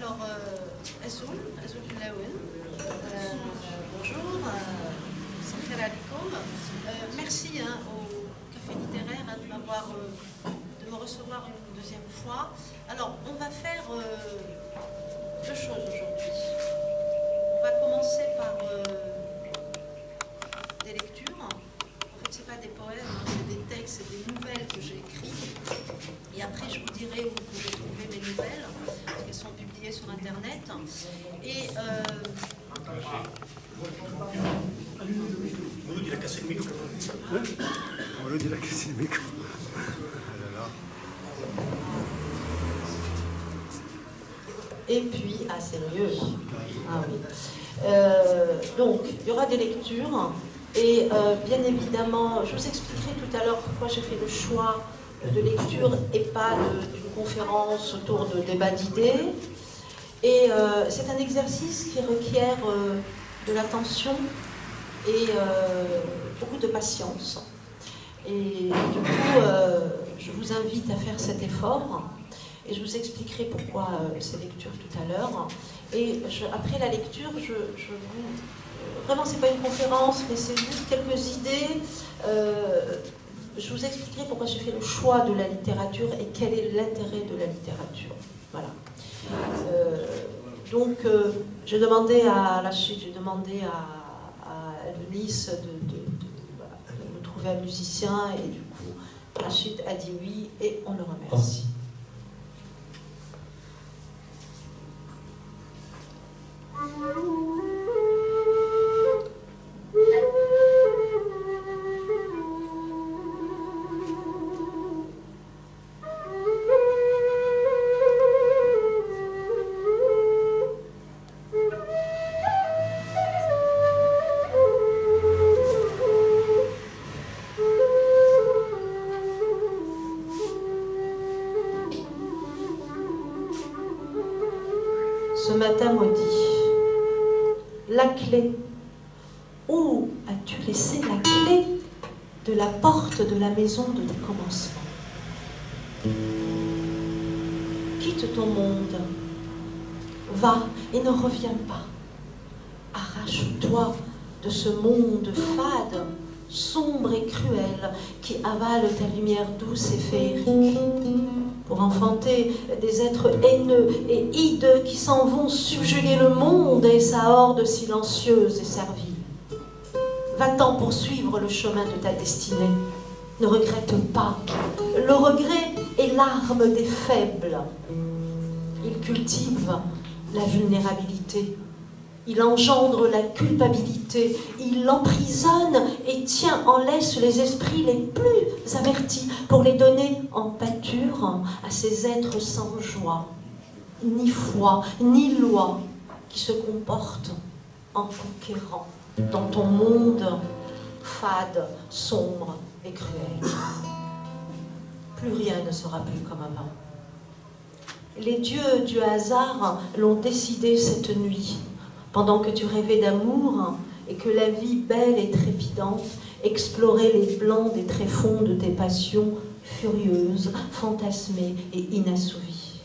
Alors, Azul Laouen, bonjour, Sakhir alikoum. Merci au Café Littéraire de me recevoir une deuxième fois. Alors, on va faire deux choses aujourd'hui. On va commencer par des lectures. En fait, ce n'est pas des poèmes, c'est des textes, c'est des nouvelles que j'ai écrites. Et après, je vous dirai où vous pouvez trouver mes nouvelles, parce qu'elles sont publiées sur Internet. Et Mouloud, il a cassé le micro. Mouloud, il a cassé le micro. Et puis, ah, c'est mieux. Ah oui. Donc, il y aura des lectures. Et bien évidemment, je vous expliquerai tout à l'heure pourquoi j'ai fait le choix de lecture et pas d'une conférence autour de débats d'idées. Et c'est un exercice qui requiert de l'attention et beaucoup de patience. Et du coup, je vous invite à faire cet effort. Et je vous expliquerai pourquoi ces lectures tout à l'heure. Et après la lecture, vraiment, c'est pas une conférence, mais c'est juste quelques idées. Je vous expliquerai pourquoi j'ai fait le choix de la littérature et quel est l'intérêt de la littérature. Voilà. Donc, j'ai demandé à Eunice de me trouver un musicien, et du coup, Rachid a dit oui, et on le remercie. Ce matin maudit, la clé. Où as-tu laissé la clé de la porte de la maison de tes commencements? Quitte ton monde, va et ne reviens pas. Arrache-toi de ce monde fade, sombre et cruel, qui avale ta lumière douce et féerique, pour enfanter des êtres haineux et hideux qui s'en vont subjuguer le monde et sa horde silencieuse et servile. Va-t'en poursuivre le chemin de ta destinée. Ne regrette pas. Le regret est l'arme des faibles. Il cultive la vulnérabilité. Il engendre la culpabilité, il emprisonne et tient en laisse les esprits les plus avertis pour les donner en pâture à ces êtres sans joie, ni foi, ni loi, qui se comportent en conquérants dans ton monde fade, sombre et cruel. Plus rien ne sera plus comme avant. Les dieux du hasard l'ont décidé cette nuit, pendant que tu rêvais d'amour et que la vie belle et trépidante explorait les blancs des tréfonds de tes passions furieuses, fantasmées et inassouvies.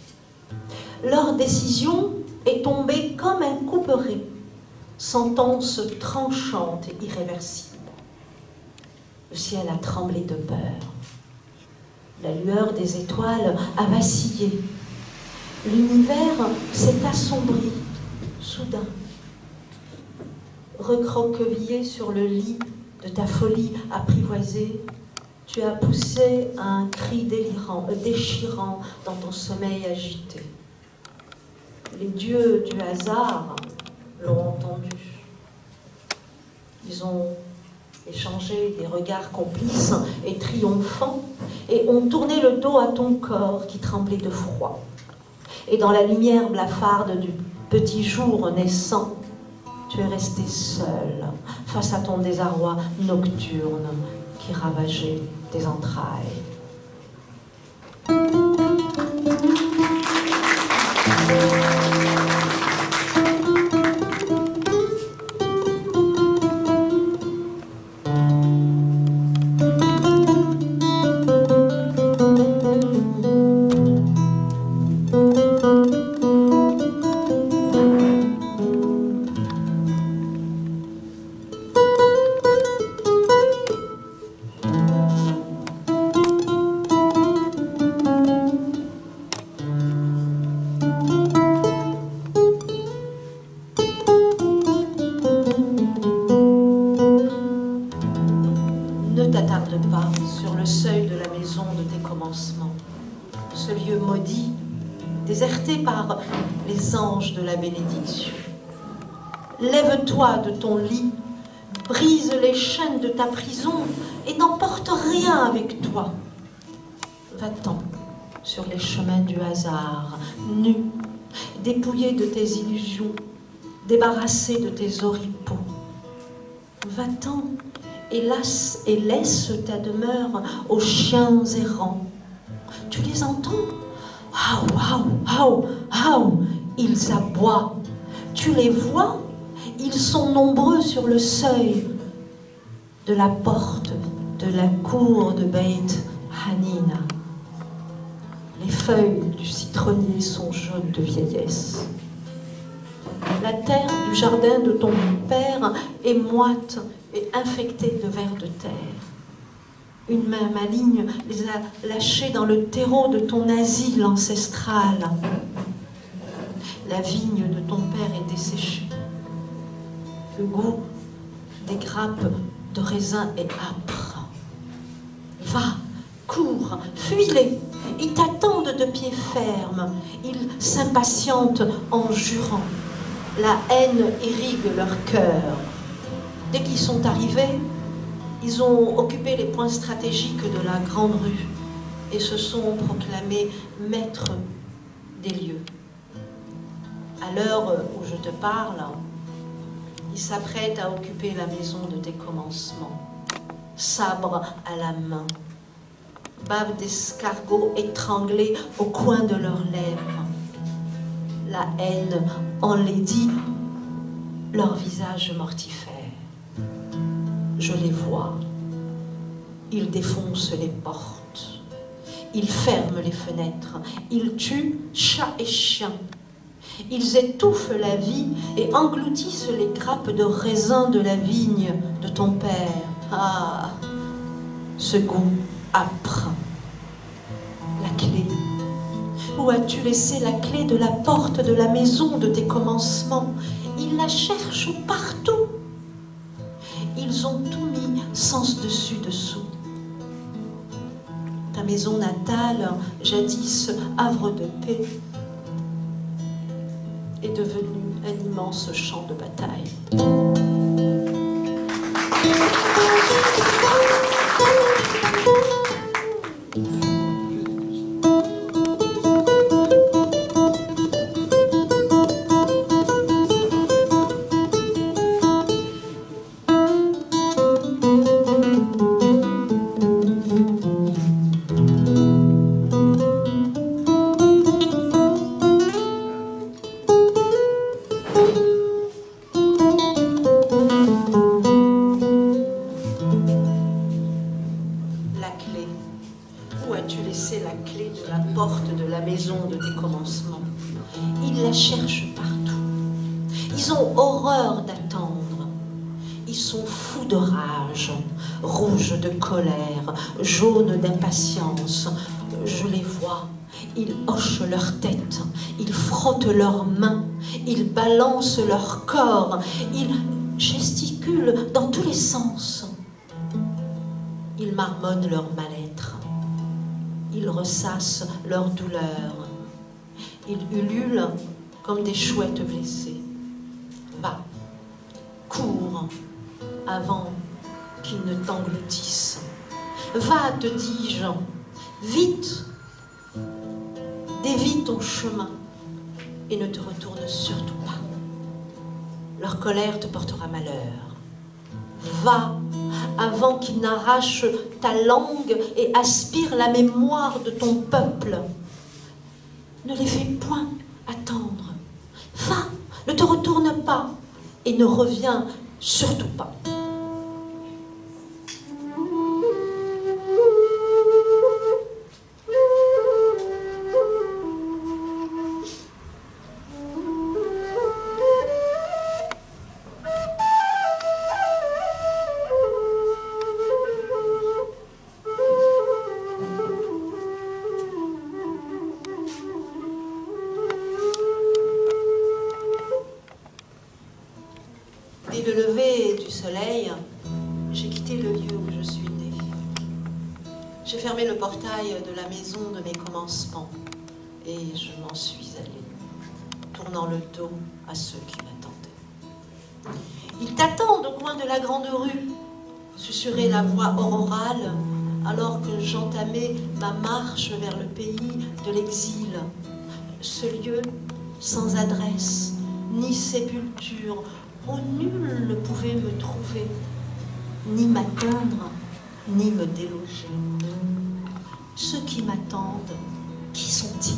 Leur décision est tombée comme un couperet, sentence tranchante et irréversible. Le ciel a tremblé de peur. La lueur des étoiles a vacillé. L'univers s'est assombri, soudain. Recroquevillé sur le lit de ta folie apprivoisée, tu as poussé un cri déchirant dans ton sommeil agité. Les dieux du hasard l'ont entendu. Ils ont échangé des regards complices et triomphants et ont tourné le dos à ton corps qui tremblait de froid. Et dans la lumière blafarde du petit jour naissant, tu es resté seul face à ton désarroi nocturne qui ravageait tes entrailles. maison de tes commencements, ce lieu maudit, déserté par les anges de la bénédiction. Lève-toi de ton lit, brise les chaînes de ta prison et n'emporte rien avec toi. Va-t'en sur les chemins du hasard, nu, dépouillé de tes illusions, débarrassé de tes oripeaux. Va-t'en et laisse ta demeure aux chiens errants. Tu les entends? Haou, haou, haou, haou, ils aboient. Tu les vois? Ils sont nombreux sur le seuil de la porte de la cour de Beit Hanina. Les feuilles du citronnier sont jaunes de vieillesse. La terre du jardin de ton père est moite et infectée de vers de terre. Une main maligne les a lâchés dans le terreau de ton asile ancestral. La vigne de ton père est desséchée. Le goût des grappes de raisin est âpre. Va, cours, fuis-les. Ils t'attendent de pied ferme. Ils s'impatientent en jurant. La haine irrigue leur cœur. Dès qu'ils sont arrivés, ils ont occupé les points stratégiques de la grande rue et se sont proclamés maîtres des lieux. À l'heure où je te parle, ils s'apprêtent à occuper la maison de tes commencements, sabre à la main, bave d'escargot étranglée au coin de leurs lèvres. La haine enlaidit leur visage mortifère. Je les vois. Ils défoncent les portes. Ils ferment les fenêtres. Ils tuent chats et chiens. Ils étouffent la vie et engloutissent les grappes de raisin de la vigne de ton père. Ah, ce goût âpre. La clé. Où as-tu laissé la clé de la porte de la maison de tes commencements? Ils la cherchent partout. Ils ont tout mis sens dessus dessous. Ta maison natale, jadis havre de paix, est devenue un immense champ de bataille. Jaunes d'impatience, je les vois, ils hochent leur tête, ils frottent leurs mains, ils balancent leur corps, ils gesticulent dans tous les sens. Ils marmonnent leur mal-être, ils ressassent leur douleur, ils ululent comme des chouettes blessées. Va, cours, avant qu'ils ne t'engloutissent. Va, te dis-je, vite, dévie ton chemin et ne te retourne surtout pas. Leur colère te portera malheur. Va, avant qu'ils n'arrachent ta langue et aspirent la mémoire de ton peuple. Ne les fais point attendre. Va, ne te retourne pas et ne reviens surtout pas. Dès le lever du soleil, fermé le portail de la maison de mes commencements et je m'en suis allée, tournant le dos à ceux qui m'attendaient. Ils t'attendent au coin de la grande rue, susurrait la voix aurorale, alors que j'entamais ma marche vers le pays de l'exil. Ce lieu sans adresse, ni sépulture, où nul ne pouvait me trouver, ni m'atteindre, ni me déloger. Ceux qui m'attendent, qui sont-ils?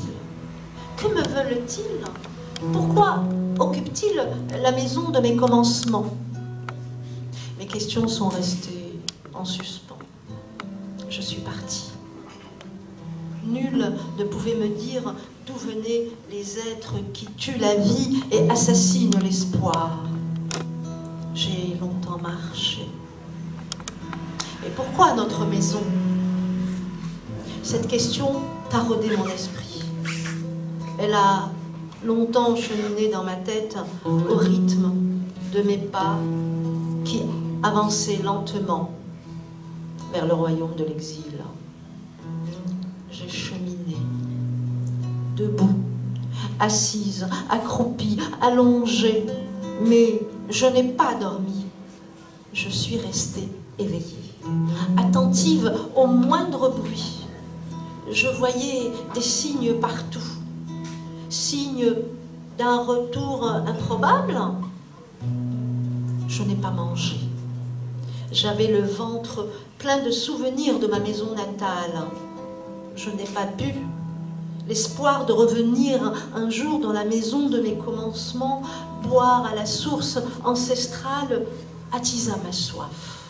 Que me veulent-ils? Pourquoi occupent-ils la maison de mes commencements? Mes questions sont restées en suspens. Je suis partie. Nul ne pouvait me dire d'où venaient les êtres qui tuent la vie et assassinent l'espoir. J'ai longtemps marché. Et pourquoi notre maison? Cette question taraudait mon esprit. Elle a longtemps cheminé dans ma tête au rythme de mes pas qui avançaient lentement vers le royaume de l'exil. J'ai cheminé, debout, assise, accroupie, allongée, mais je n'ai pas dormi. Je suis restée éveillée, attentive au moindre bruit. Je voyais des signes partout, signes d'un retour improbable. Je n'ai pas mangé. J'avais le ventre plein de souvenirs de ma maison natale. Je n'ai pas bu. L'espoir de revenir un jour dans la maison de mes commencements, boire à la source ancestrale, attisa ma soif.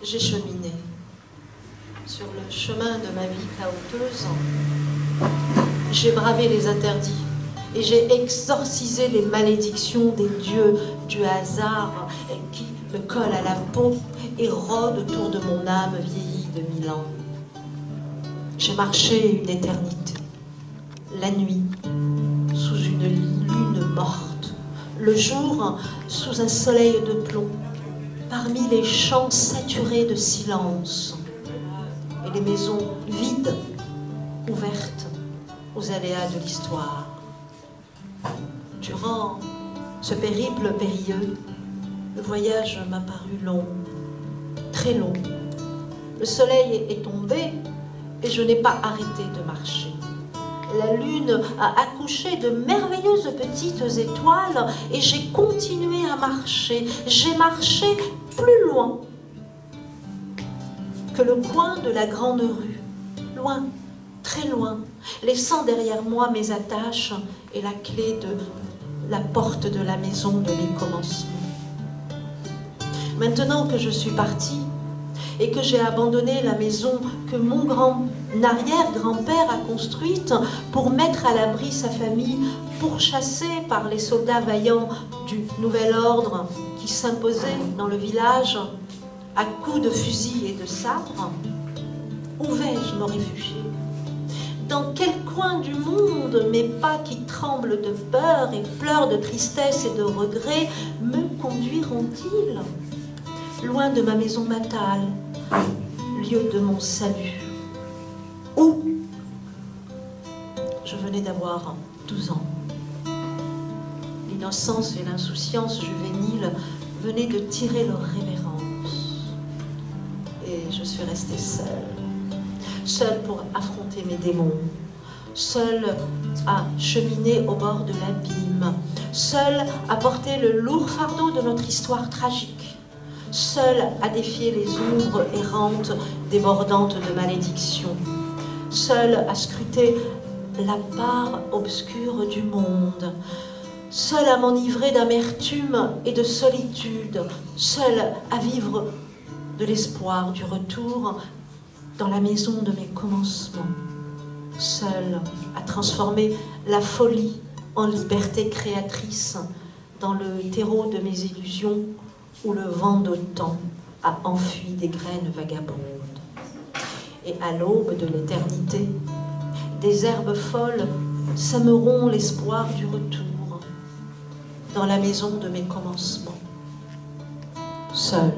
J'ai cheminé sur le chemin de ma vie cahoteuse. J'ai bravé les interdits et j'ai exorcisé les malédictions des dieux du hasard qui me collent à la peau et rôdent autour de mon âme vieillie de 1000 ans. J'ai marché une éternité, la nuit sous une lune morte, le jour sous un soleil de plomb, parmi les champs saturés de silence et les maisons vides, ouvertes aux aléas de l'histoire. Durant ce périple périlleux, le voyage m'a paru long, très long. Le soleil est tombé et je n'ai pas arrêté de marcher. La lune a accouché de merveilleuses petites étoiles et j'ai continué à marcher. J'ai marché plus loin que le coin de la grande rue. Loin, très loin, laissant derrière moi mes attaches et la clé de la porte de la maison de mes commencements. Maintenant que je suis partie, et que j'ai abandonné la maison que mon arrière-grand-père a construite pour mettre à l'abri sa famille, pourchassée par les soldats vaillants du nouvel ordre qui s'imposaient dans le village à coups de fusil et de sabre, où vais-je me réfugier? Dans quel coin du monde mes pas qui tremblent de peur et pleurent de tristesse et de regret me conduiront-ils? Loin de ma maison natale, lieu de mon salut. Où? Je venais d'avoir 12 ans. L'innocence et l'insouciance juvéniles venaient de tirer leur révérence. Et je suis restée seule pour affronter mes démons, seule à cheminer au bord de l'abîme, seule à porter le lourd fardeau de notre histoire tragique, seule à défier les ombres errantes débordantes de malédiction, seule à scruter la part obscure du monde, seule à m'enivrer d'amertume et de solitude, seule à vivre de l'espoir du retour dans la maison de mes commencements, seule à transformer la folie en liberté créatrice dans le terreau de mes illusions où le vent d'automne a enfui des graines vagabondes. Et à l'aube de l'éternité, des herbes folles sèmeront l'espoir du retour dans la maison de mes commencements, seule.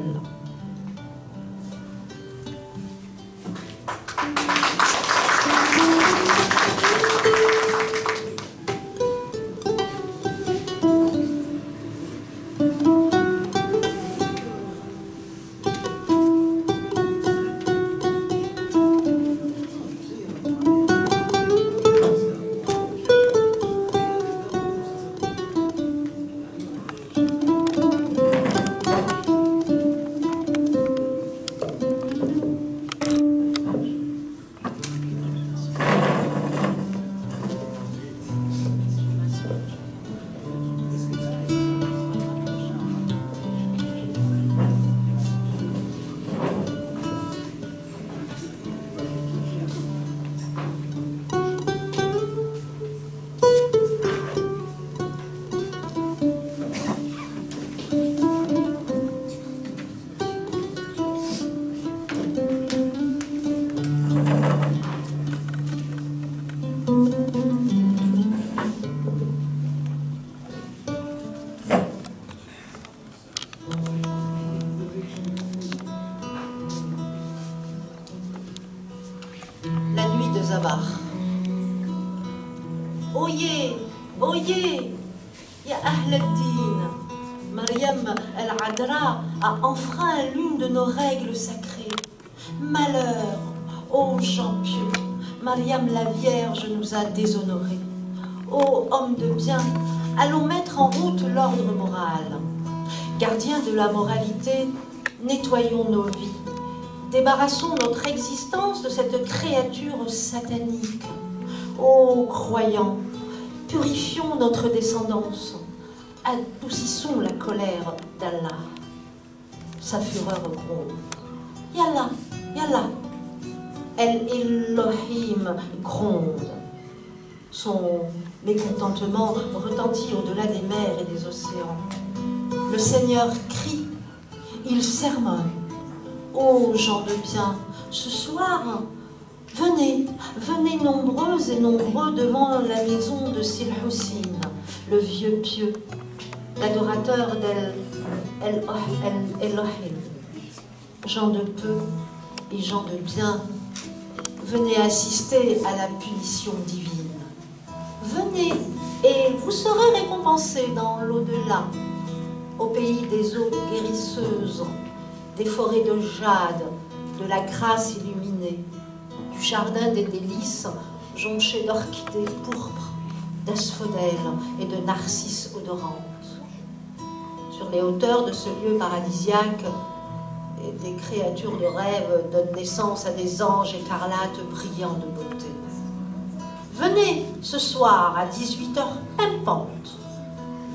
Oyez, oyez, ya Ahl al-Din, Mariam al-Adra a enfreint l'une de nos règles sacrées. Malheur, ô gens pieux, Mariam la Vierge nous a déshonorés. Ô hommes de bien, allons mettre en route l'ordre moral. Gardiens de la moralité, nettoyons nos vies. Débarrassons notre existence de cette créature satanique. Ô croyants, purifions notre descendance. Adoucissons la colère d'Allah. Sa fureur gronde. Yallah, Yallah. El Elohim gronde. Son mécontentement retentit au-delà des mers et des océans. Le Seigneur crie, il sermonne. Ô gens de bien, ce soir, venez, venez nombreuses et nombreux devant la maison de Silhousin, le vieux pieux, l'adorateur d'El Elohim. Gens de peu et gens de bien, venez assister à la punition divine. Venez et vous serez récompensés dans l'au-delà, au pays des eaux guérisseuses, des forêts de jade, de la grâce illuminée, du jardin des délices jonché d'orchidées pourpres, d'asphodèles et de narcisses odorantes. Sur les hauteurs de ce lieu paradisiaque, des créatures de rêve donnent naissance à des anges écarlates brillants de beauté. Venez ce soir à 18h pimpante.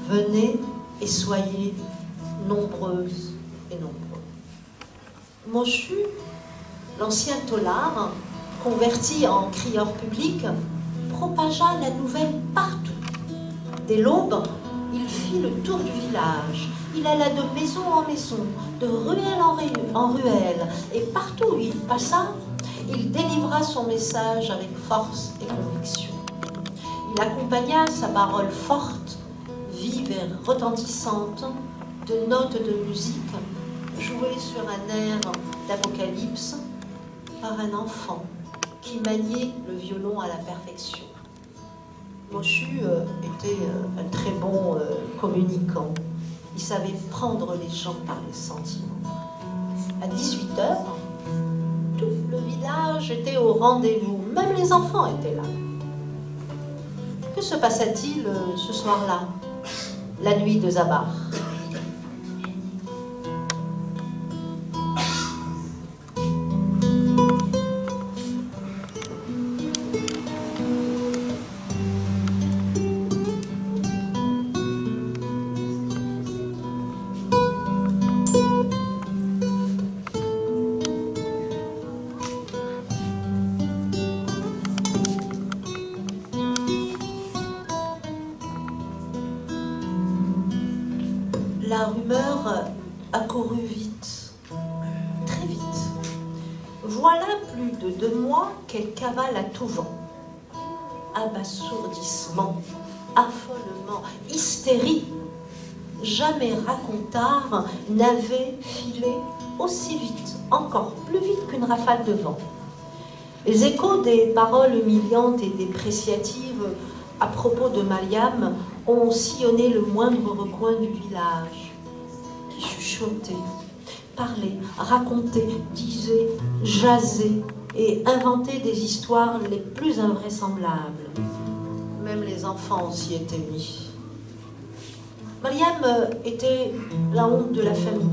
Venez et soyez nombreuses et nombreux. Moshu, l'ancien tolard, converti en crieur public, propagea la nouvelle partout. Dès l'aube, il fit le tour du village. Il alla de maison en maison, de ruelle en ruelle, et partout où il passa, il délivra son message avec force et conviction. Il accompagna sa parole forte, vive et retentissante, de notes de musique jouées sur un air d'Apocalypse par un enfant qui maniait le violon à la perfection. Moshu était un très bon communicant. Il savait prendre les gens par les sentiments. À 18h, tout le village était au rendez-vous. Même les enfants étaient là. Que se passa-t-il ce soir-là, la nuit de Zabar? voilà plus de 2 mois qu'elle cavale à tout vent. Abasourdissement, affolement, hystérie. Jamais racontard n'avait filé aussi vite, encore plus vite qu'une rafale de vent. Les échos des paroles humiliantes et dépréciatives à propos de Mariam ont sillonné le moindre recoin du village, qui chuchotait, parlait, racontait, disait, jasait et inventait des histoires les plus invraisemblables. Même les enfants s'y étaient mis. Mariam était la honte de la famille.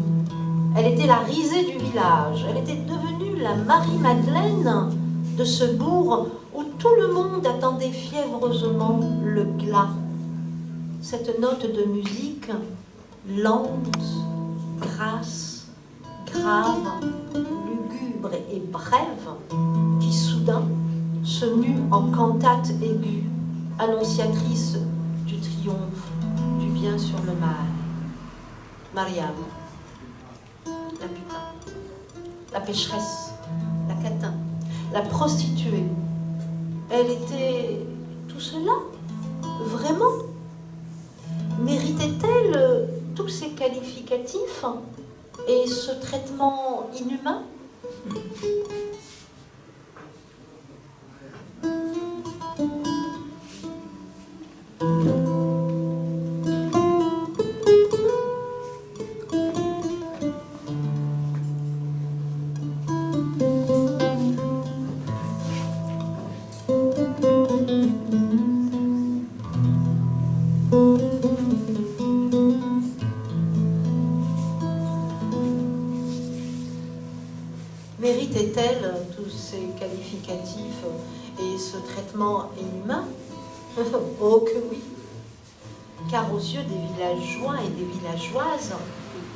Elle était la risée du village. Elle était devenue la Marie-Madeleine de ce bourg où tout le monde attendait fiévreusement le glas. Cette note de musique lente, grasse, grave, lugubre et brève, qui soudain se mue en cantate aiguë, annonciatrice du triomphe du bien sur le mal. Mariam, la putain, la pécheresse, la catin, la prostituée. Elle était tout cela, vraiment? Méritait-elle tous ces qualificatifs et ce traitement inhumain? Méritait-elle tous ces qualificatifs et ce traitement inhumain? Oh que oui! Car aux yeux des villageois et des villageoises,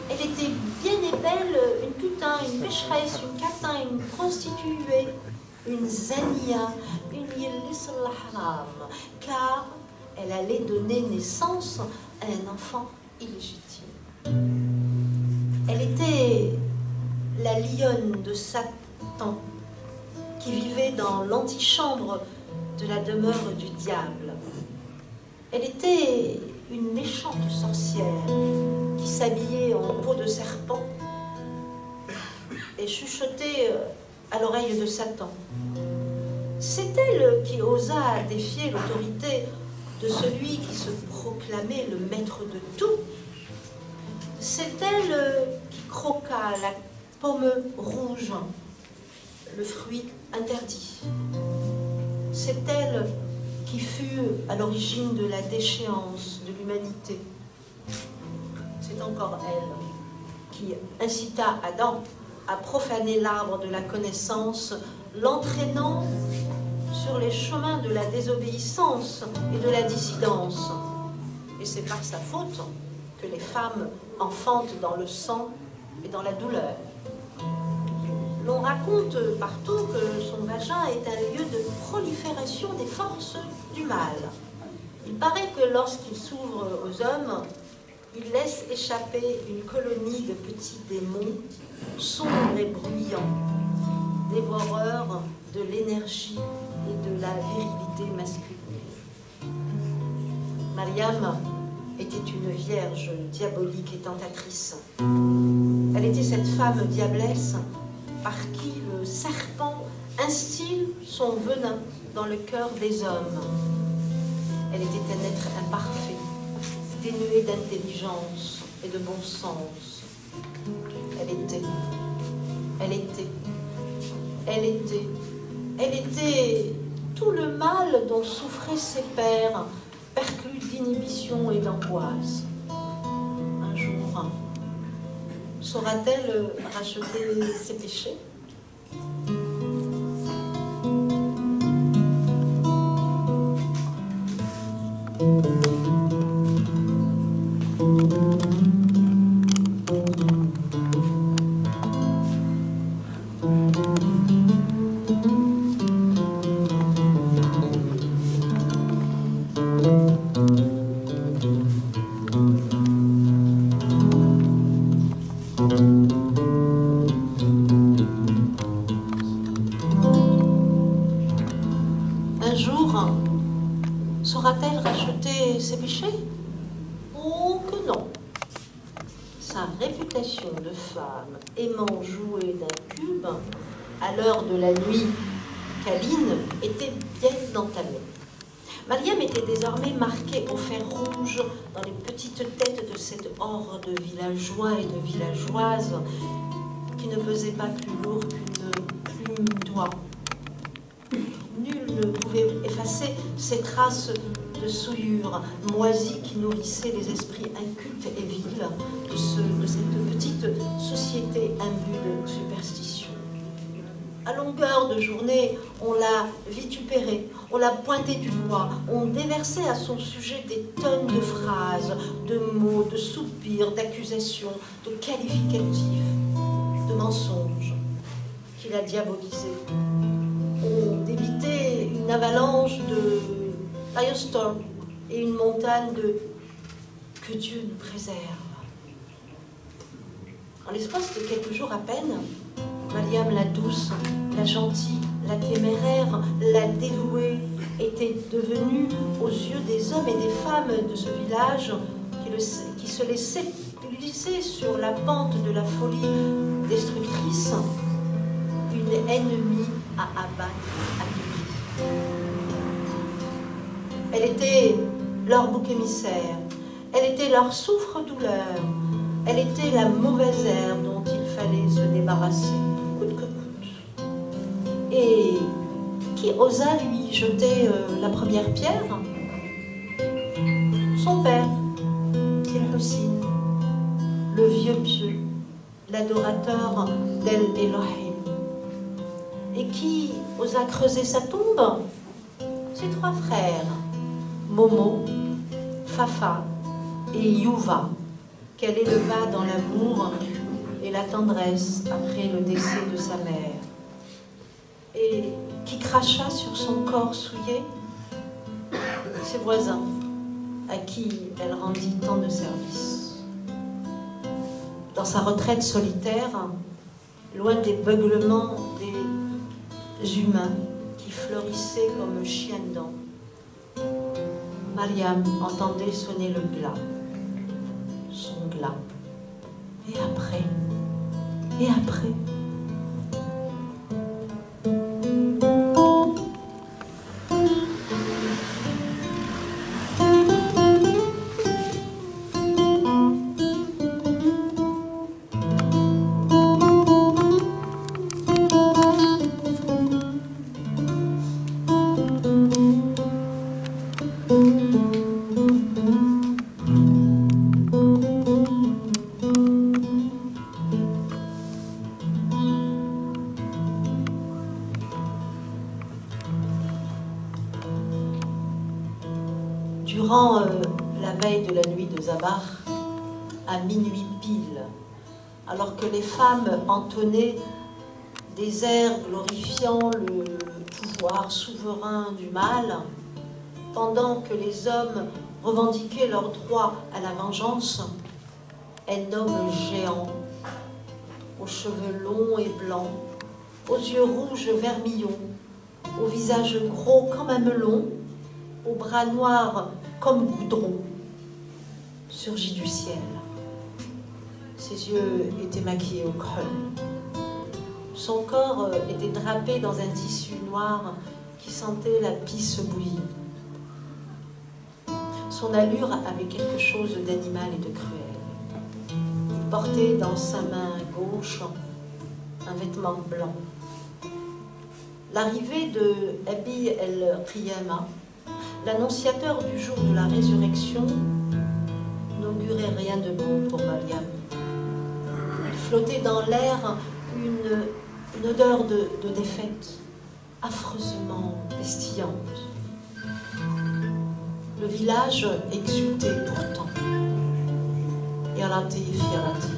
elle était bien et belle une putain, une pécheresse, une catin, une prostituée, une zania, une yillis al-haram, car elle allait donner naissance à un enfant illégitime. Elle était la lionne de Satan qui vivait dans l'antichambre de la demeure du diable. Elle était une méchante sorcière qui s'habillait en peau de serpent et chuchotait à l'oreille de Satan. C'est elle qui osa défier l'autorité de celui qui se proclamait le maître de tout. C'est elle qui croqua la pomme rouge, le fruit interdit. C'est elle qui fut à l'origine de la déchéance de l'humanité. C'est encore elle qui incita Adam à profaner l'arbre de la connaissance, l'entraînant sur les chemins de la désobéissance et de la dissidence. Et c'est par sa faute que les femmes enfantent dans le sang et dans la douleur. L'on raconte partout que son vagin est un lieu de prolifération des forces du mal. Il paraît que lorsqu'il s'ouvre aux hommes, il laisse échapper une colonie de petits démons sombres et bruyants, dévoreurs de l'énergie et de la virilité masculine. Mariam était une vierge diabolique et tentatrice. Elle était cette femme diablesse par qui le serpent instille son venin dans le cœur des hommes. Elle était un être imparfait, dénué d'intelligence et de bon sens. Elle était tout le mal dont souffraient ses pères, perclus d'inhibition et d'angoisse. Un jour, saura-t-elle racheter ses péchés? pourra-t-elle racheter ses péchés? Oh que non. Sa réputation de femme aimant jouer d'un cube à l'heure de la nuit câline était bien entamée. Mariam était désormais marquée au fer rouge dans les petites têtes de cette horde de villageois et de villageoises qui ne pesait pas plus lourd qu'une plume d'oie. Nul ne pouvait effacer ces traces de souillure moisie qui nourrissaient les esprits incultes et vils de cette petite société imbue de superstition. À longueur de journée, on l'a vitupérée, on l'a pointée du doigt, on déversait à son sujet des tonnes de phrases, de mots, de soupirs, d'accusations, de qualificatifs, de mensonges qui la diabolisaient. On débitait une avalanche de firestorm et une montagne de « que Dieu nous préserve ». En l'espace de quelques jours à peine, Mariam la douce, la gentille, la téméraire, la dévouée était devenue, aux yeux des hommes et des femmes de ce village qui se laissaient glisser sur la pente de la folie destructrice, une ennemie à abattre à tout prix. Elle était leur bouc émissaire, elle était leur souffre-douleur, elle était la mauvaise herbe dont il fallait se débarrasser, coûte que coûte. Et qui osa lui jeter la première pierre? Son père, Tilhoussine, le vieux pieux, l'adorateur d'El Elohim. Et qui osa creuser sa tombe? Ses trois frères, Momo, Fafa et Youva, qu'elle éleva dans l'amour et la tendresse après le décès de sa mère, et qui cracha sur son corps souillé ses voisins, à qui elle rendit tant de services. Dans sa retraite solitaire, loin des beuglements des humains qui fleurissaient comme chiens de dents, Mariam entendait sonner le glas, son glas. Et après, et après. Durant la veille de la nuit de Zabar, à minuit pile, alors que les femmes entonnaient des airs glorifiant le pouvoir souverain du mal, pendant que les hommes revendiquaient leur droit à la vengeance, un homme géant, aux cheveux longs et blancs, aux yeux rouges vermillons, au visage gros comme un melon, aux bras noirs comme goudron, surgit du ciel. Ses yeux étaient maquillés au creux. Son corps était drapé dans un tissu noir qui sentait la pisse bouillie. Son allure avait quelque chose d'animal et de cruel. Il portait dans sa main gauche un vêtement blanc. L'arrivée de Abi el-Qiyama, l'annonciateur du jour de la résurrection, n'augurait rien de bon pour Mariam. Il flottait dans l'air une odeur de défaite, affreusement pestillante. Le village exultait pourtant. Ya Latif, Ya Latif.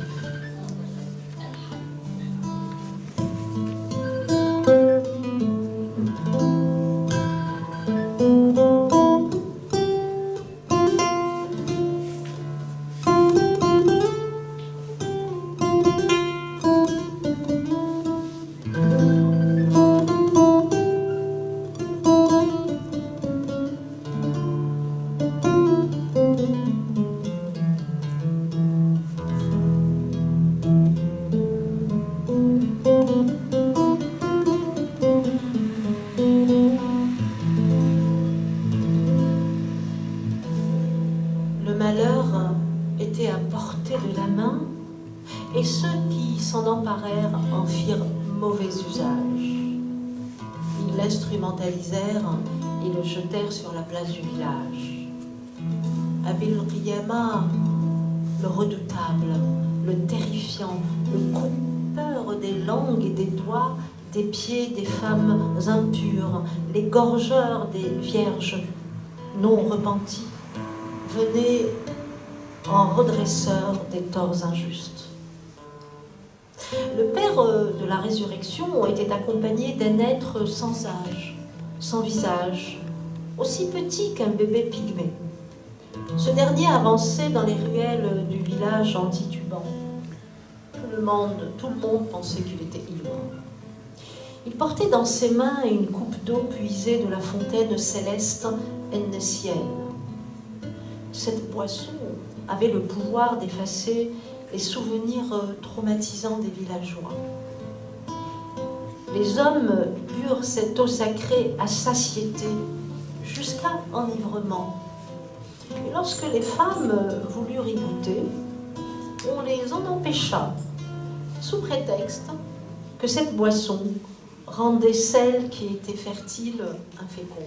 s'en emparèrent, en firent mauvais usage. Ils l'instrumentalisèrent et le jetèrent sur la place du village. Abil Qiyama, le redoutable, le terrifiant, le coupeur des langues et des doigts, des pieds des femmes impures, l'égorgeur des vierges non repenties, venait en redresseur des torts injustes. Le Père de la résurrection était accompagné d'un être sans âge, sans visage, aussi petit qu'un bébé pygmée. Ce dernier avançait dans les ruelles du village en titubant. Tout le monde pensait qu'il était ivre. Il portait dans ses mains une coupe d'eau puisée de la fontaine céleste Ennessienne. Cette boisson avait le pouvoir d'effacer les souvenirs traumatisants des villageois. Les hommes burent cette eau sacrée à satiété, jusqu'à enivrement. Et lorsque les femmes voulurent y goûter, on les en empêcha, sous prétexte que cette boisson rendait celles qui étaient fertiles infécondes.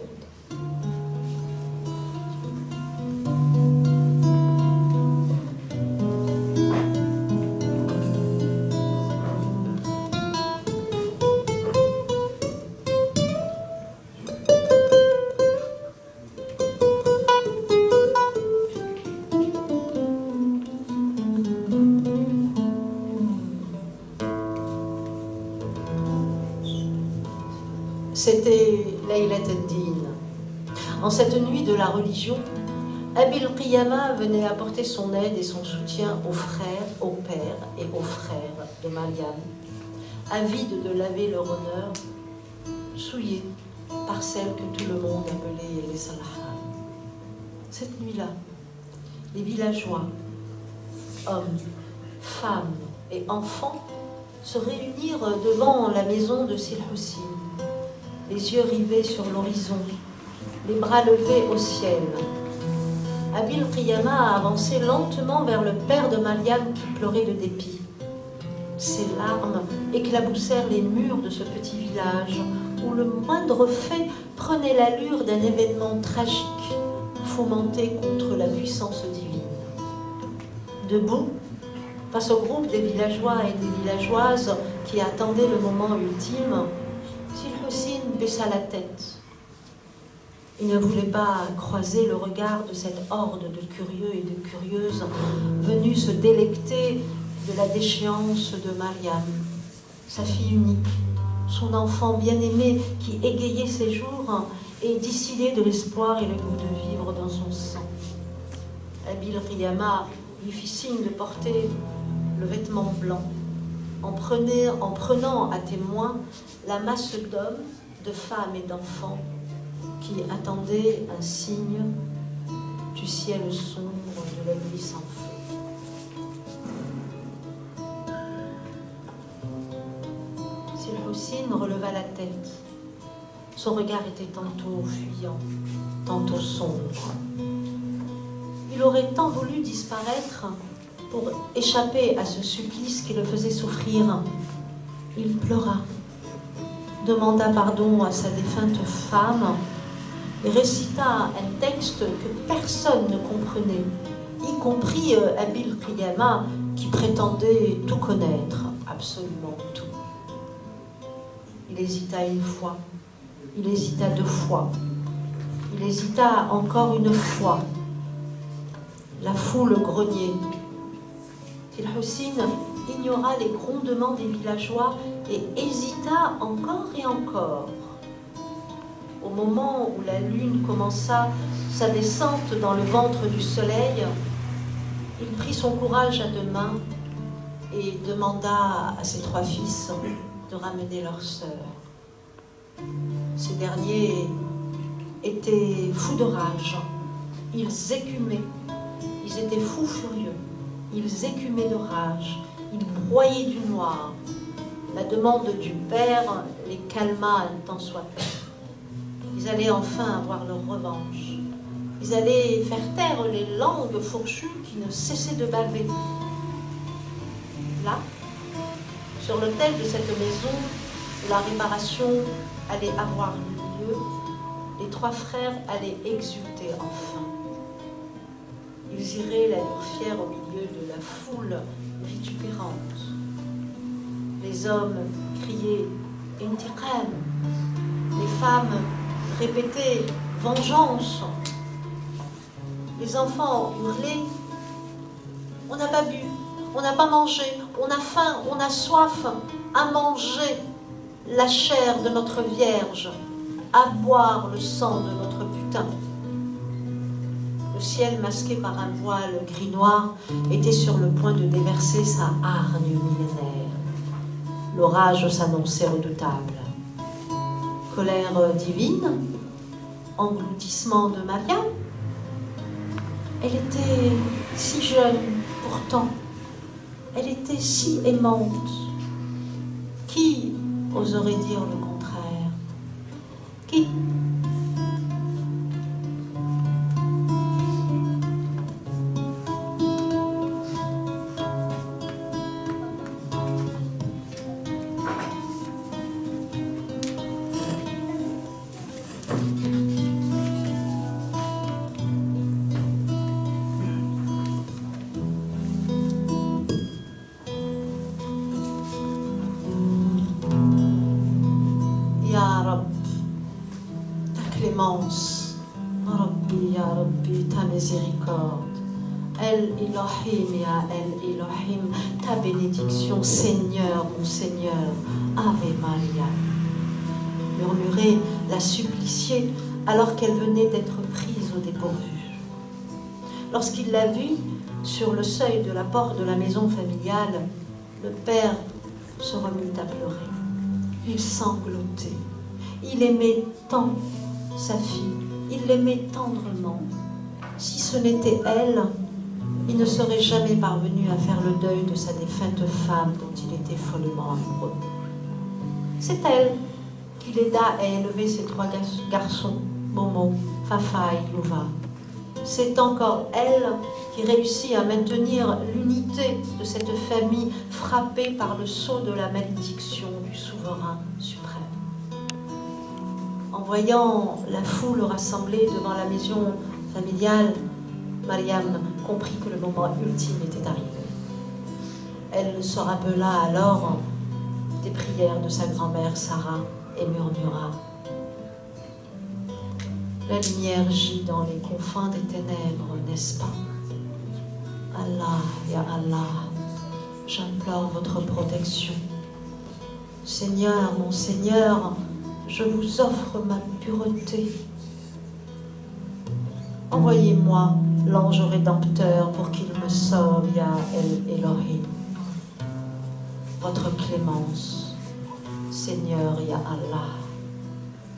C'était Laylat ad-Din. En cette nuit de la religion, Abil Qiyama venait apporter son aide et son soutien aux frères, au père et aux frères de Maryam, avides de laver leur honneur, souillés par celle que tout le monde appelait les Salahan. Cette nuit-là, les villageois, hommes, femmes et enfants, se réunirent devant la maison de Silhoussine, les yeux rivés sur l'horizon, les bras levés au ciel. Abil Qiyama avançait lentement vers le père de Maryam qui pleurait de dépit. Ses larmes éclaboussèrent les murs de ce petit village où le moindre fait prenait l'allure d'un événement tragique fomenté contre la puissance divine. Debout, face au groupe des villageois et des villageoises qui attendaient le moment ultime, Silhoussine baissa la tête. Il ne voulait pas croiser le regard de cette horde de curieux et de curieuses venus se délecter de la déchéance de Maryam, sa fille unique, son enfant bien-aimé qui égayait ses jours et distillait de l'espoir et le goût de vivre dans son sang. Abil Qiyama lui fit signe de porter le vêtement blanc, en prenant à témoin la masse d'hommes, de femmes et d'enfants qui attendaient un signe du ciel sombre de la nuit sans feu. Silhoussine releva la tête. Son regard était tantôt fuyant, tantôt sombre. Il aurait tant voulu disparaître pour échapper à ce supplice qui le faisait souffrir. Il pleura, demanda pardon à sa défunte femme et récita un texte que personne ne comprenait, y compris Abil Qiyama qui prétendait tout connaître, absolument tout. Il hésita une fois, il hésita deux fois, il hésita encore une fois. La foule grognait. Silhoussine ignora les grondements des villageois et hésita encore et encore. Au moment où la lune commença sa descente dans le ventre du soleil, il prit son courage à deux mains et demanda à ses trois fils de ramener leur sœur. Ces derniers étaient fous de rage, ils écumaient, ils étaient fous furieux, ils écumaient de rage, ils broyaient du noir. La demande du père les calma un tant soit peu. Ils allaient enfin avoir leur revanche. Ils allaient faire taire les langues fourchues qui ne cessaient de baver. Là, Sur l'autel de cette maison, où la réparation allait avoir lieu, les trois frères allaient exulter enfin. Ils iraient l'allure fière au milieu de la foule vitupérante. Les hommes criaient « Intiqam », les femmes répétaient « Vengeance », les enfants hurlaient « On n'a pas bu, on n'a pas mangé, on a faim, on a soif, à manger la chair de notre Vierge, à boire le sang de notre butin. » Le ciel, masqué par un voile gris-noir, était sur le point de déverser sa hargne millénaire. L'orage s'annonçait redoutable. Colère divine, engloutissement de Mariam. Elle était si jeune pourtant, elle était si aimante. Qui oserait dire le contraire? Qui? Rabbi, ya Rabbi, ta miséricorde. El Elohim, ya El Elohim, ta bénédiction, Seigneur, mon Seigneur, Ave Maria. Murmurait la suppliciée alors qu'elle venait d'être prise au dépourvu. Lorsqu'il la vit sur le seuil de la porte de la maison familiale, le père se remit à pleurer. Il sanglotait. Il aimait tant sa fille, il l'aimait tendrement. Si ce n'était elle, il ne serait jamais parvenu à faire le deuil de sa défunte femme dont il était follement amoureux. C'est elle qui l'aida à élever ses trois garçons, Momo, Fafa et Louva. C'est encore elle qui réussit à maintenir l'unité de cette famille frappée par le sceau de la malédiction du souverain suprême. En voyant la foule rassemblée devant la maison familiale, Mariam comprit que le moment ultime était arrivé. Elle se rappela alors des prières de sa grand-mère Sarah et murmura « La lumière gît dans les confins des ténèbres, n'est-ce pas? Allah, ya Allah, j'implore votre protection. Seigneur, mon Seigneur, je vous offre ma pureté. Envoyez-moi l'ange rédempteur pour qu'il me sauve, ya El Elohim. Votre clémence, Seigneur, ya Allah.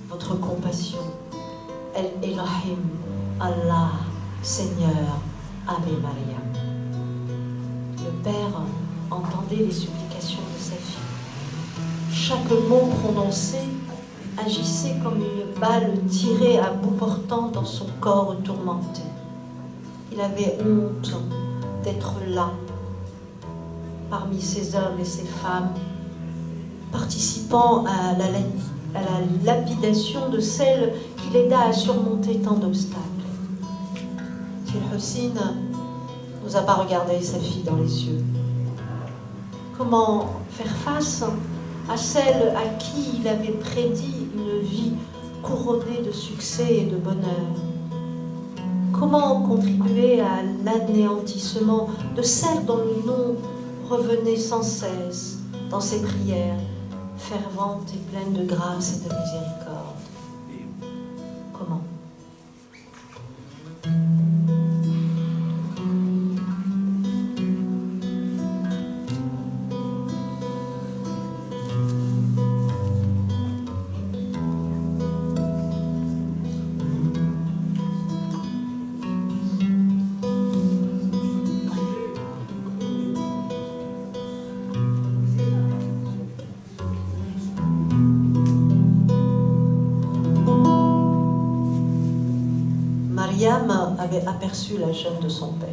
Votre compassion, El Elohim, Allah, Seigneur, Ave Maria. Le père entendait les supplications de sa fille. Chaque mot prononcé agissait comme une balle tirée à bout portant dans son corps tourmenté. Il avait honte d'être là, parmi ces hommes et ces femmes, participant à la lapidation de celle qui l'aida à surmonter tant d'obstacles. Hussein n'osa pas regarder sa fille dans les yeux. Comment faire face à celle à qui il avait prédit une vie couronnée de succès et de bonheur? Comment contribuer à l'anéantissement de celle dont le nom revenait sans cesse dans ses prières, ferventes et pleines de grâce et de miséricorde? Comment? Mariam avait aperçu la jeune de son père.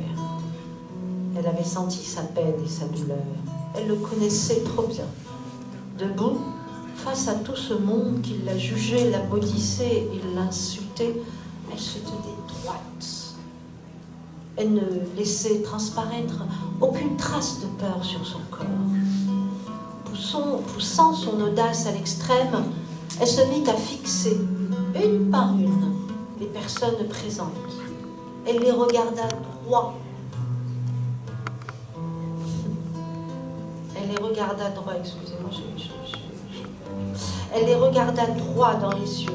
Elle avait senti sa peine et sa douleur. Elle le connaissait trop bien. Debout, face à tout ce monde qui la jugeait, la maudissait et l'insultait, elle se tenait droite. Elle ne laissait transparaître aucune trace de peur sur son corps. Poussant son audace à l'extrême, elle se mit à fixer, une par une, les personnes présentes. Elle les regarda droit. Elle les regarda droit, excusez-moi, elle les regarda droit dans les yeux.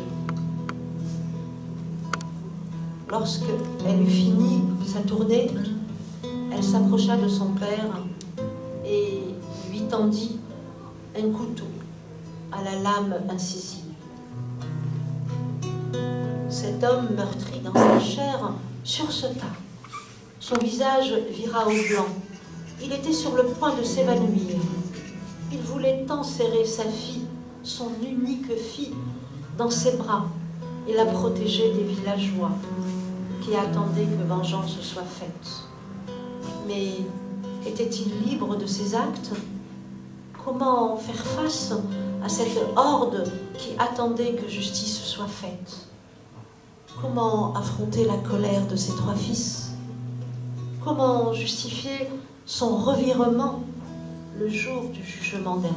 Lorsque elle eut fini sa tournée, elle s'approcha de son père et lui tendit un couteau à la lame incisive. Cet homme meurtri dans sa chair sursauta. Son visage vira au blanc. Il était sur le point de s'évanouir. Il voulait tant serrer sa fille, son unique fille, dans ses bras et la protéger des villageois qui attendaient que vengeance soit faite. Mais était-il libre de ses actes? Comment faire face à cette horde qui attendait que justice soit faite? Comment affronter la colère de ses 3 fils? Comment justifier son revirement le jour du jugement dernier?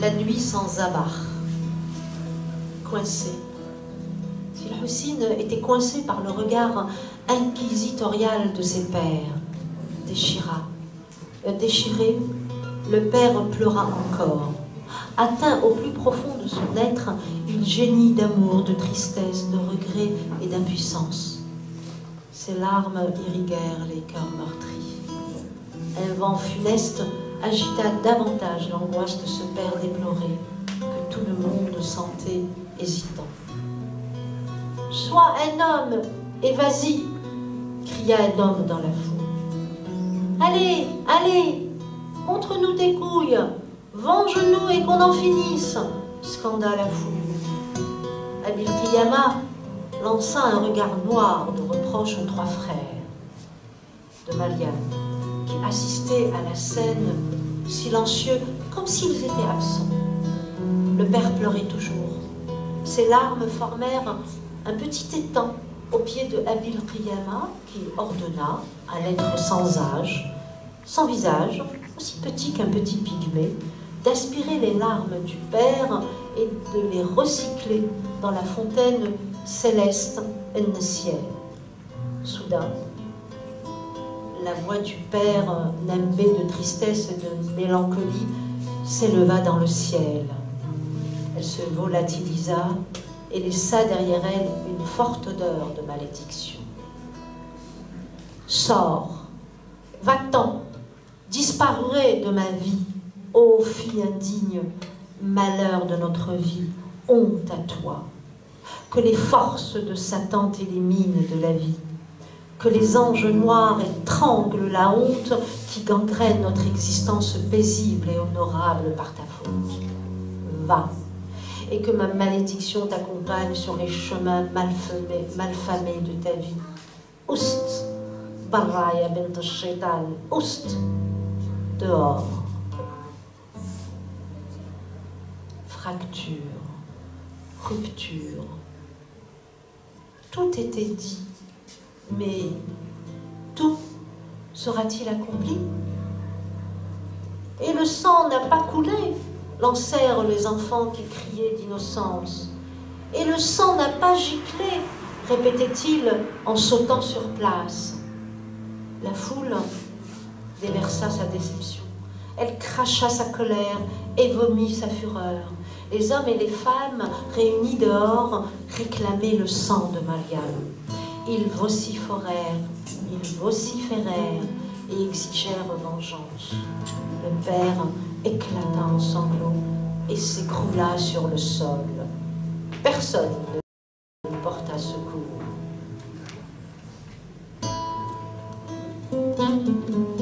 La nuit sans amarre, coincée. Silhoucine était coincée par le regard inquisitorial de ses pères. Déchiré, le père pleura encore. Atteint au plus profond de son être, il gémit d'amour, de tristesse, de regret et d'impuissance. Ses larmes irriguèrent les cœurs meurtris. Un vent funeste agita davantage l'angoisse de ce père déploré que tout le monde sentait hésitant. « Sois un homme et vas-y !» cria un homme dans la foule. « Allez, allez, montre-nous tes couilles, venge-nous et qu'on en finisse !» scanda la foule. Abil Qiyama lança un regard noir de reproche aux 3 frères de Maryam, qui assistaient à la scène silencieux, comme s'ils étaient absents. Le père pleurait toujours. Ses larmes formèrent un petit étang au pied de Abil Qiyama, qui ordonna à l'être sans âge, sans visage, aussi petit qu'un petit pygmée, d'aspirer les larmes du père et de les recycler dans la fontaine céleste En-Ciel. Soudain, la voix du père, nimbée de tristesse et de mélancolie, s'éleva dans le ciel. Elle se volatilisa et laissa derrière elle une forte odeur de malédiction. « Sors, va-t'en, disparais de ma vie, ô fille indigne, malheur de notre vie, honte à toi. Que les forces de Satan t'éliminent de la vie. Que les anges noirs étranglent la honte qui gangrène notre existence paisible et honorable par ta faute. Va, et que ma malédiction t'accompagne sur les chemins malfamés de ta vie. Oust, Baraya bint al-Shaytan, oust, dehors. Fracture, rupture, tout était dit. Mais tout sera-t-il accompli? Et le sang n'a pas coulé, lancèrent les enfants qui criaient d'innocence. Et le sang n'a pas giclé, répétait-il en sautant sur place. La foule déversa sa déception. Elle cracha sa colère et vomit sa fureur. Les hommes et les femmes réunis dehors réclamaient le sang de Maryam. Ils vociférèrent et exigèrent vengeance. Le père éclata en sanglots et s'écroula sur le sol. Personne ne lui porta secours. Marie.